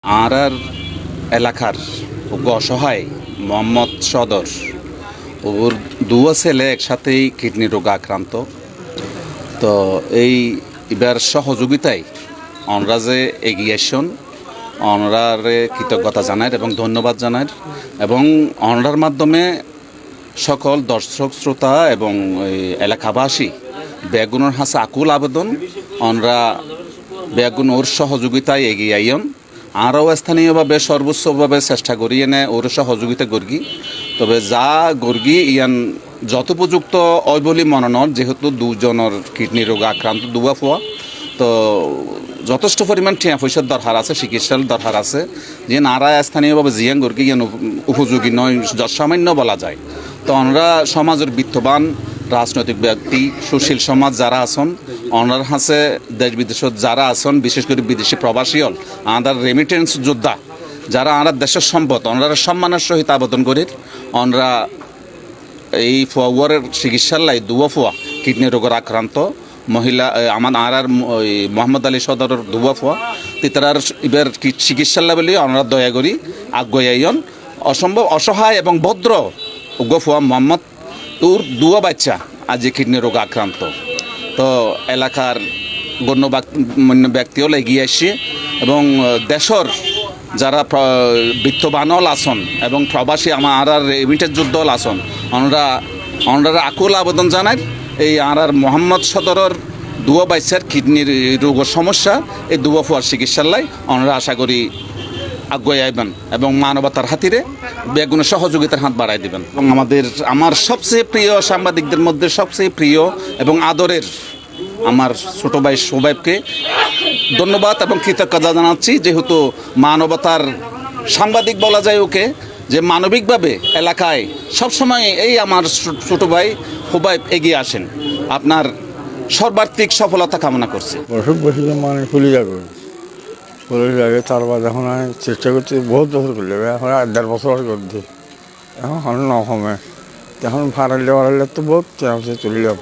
আর এলাকার অসহায় মোহাম্মদ সদর ওর দুয়া ছেলে একসাথেই কিডনি রোগে আক্রান্ত। তো এই এবার সহযোগিতায় অনরা যে এগিয়ে আসছেন অনরারে কৃতজ্ঞতা জানায় এবং ধন্যবাদ জানায় এবং অনরার মাধ্যমে সকল দর্শক শ্রোতা এবং এলাকাবাসী বেগুনের হাসে আকুল আবেদন অনরা বেগুন ওর সহযোগিতায় এগিয়ে আইন আরও স্থানীয়ভাবে সর্বোচ্চভাবে চেষ্টা করি এনে ওর সহযোগিতা গর্গি। তবে যা গর্গি ইয়ান যথোপযুক্ত ওই বলি মনন যেহেতু দুজনের কিডনি রোগ আক্রান্ত দুয়া ফোয়া, তো যথেষ্ট পরিমাণ টিয়া পয়সার দরকার আছে, চিকিৎসার দরকার আছে যে নারা স্থানীয়ভাবে জিয়ান গর্গি ইয়ান উপযোগী নয় সামান্য বলা যায়। তো আমরা সমাজের বিত্তবান রাজনৈতিক ব্যক্তি সুশীল সমাজ যারা আছেন অনার হাসে দেশ বিদেশত যারা আছেন বিশেষ করে বিদেশি প্রবাসী হল আমাদের রেমিটেন্স যোদ্ধা যারা আমাদের দেশের সম্পদ ওনারা সম্মানের সহিত আবেদন করি ওনারা এই ফুয়ার চিকিৎসার লাই দুয়া ফুয়া কিডনি রোগের আক্রান্ত মহিলা আমার আর মোহাম্মদ আলী সদরের দুয়া ফুয়া তিতার এবার চিকিৎসার লাই বলে ওনারা দয়া করি আগুয়াইন অসম্ভব অসহায় এবং ভদ্র উগ্রফুয়া মোহাম্মদ তোর দুয়া বাচ্চা আজ কিডনি রোগ আক্রান্ত। তো এলাকার গণ্যমান্য ব্যক্তিও এগিয়ে আসছে এবং দেশের যারা বিত্তবানল আসন এবং প্রবাসী আমার আর রেমিটেন্স যুদ্ধ আসন ওনারা আকুল আবেদন জানায় এই আর মোহাম্মদ সদরের দুয়া বাচ্চার কিডনির রোগের সমস্যা এই দুয়া ফুয়ার চিকিৎসার লাই ওনারা আশা করি আগুয়ে আইবেন এবং মানবতার হাতিরে বেগুনের সহযোগিতার হাত বাড়াই দিবেন। এবং আমার সবচেয়ে প্রিয় সাংবাদিকদের মধ্যে সবচেয়ে প্রিয় এবং আদরের আমার ছোটো ভাই সোবাইবকে ধন্যবাদ এবং কৃতজ্ঞতা জানাচ্ছি, যেহেতু মানবতার সাংবাদিক বলা যায় ওকে, যে মানবিকভাবে এলাকায় সবসময় এই আমার ছোটো ভাই সোবাইব এগিয়ে আসেন। আপনার সর্বাত্মিক সফলতা কামনা করছি। মানে খুলে যাবে আগে তারপর এখন আমি চেষ্টা করছি বহুত বছর করলে এখন 1.5 বছর করছি এখন ন কমে এখন ফাড়াইলে তো বহুত চলে যাব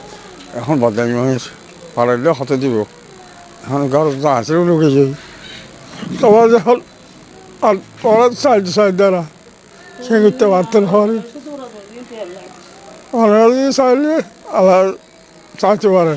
এখন বদলামি হয়েছে ফাড়াইলে হতে দিব এখন ঘর আছে ঢুকে যাই তোমার যখন আর পড়ার সাইড দ্বারা সে করতে পারতেন হরে চাইলে আল্লাহ চাইতে পারে।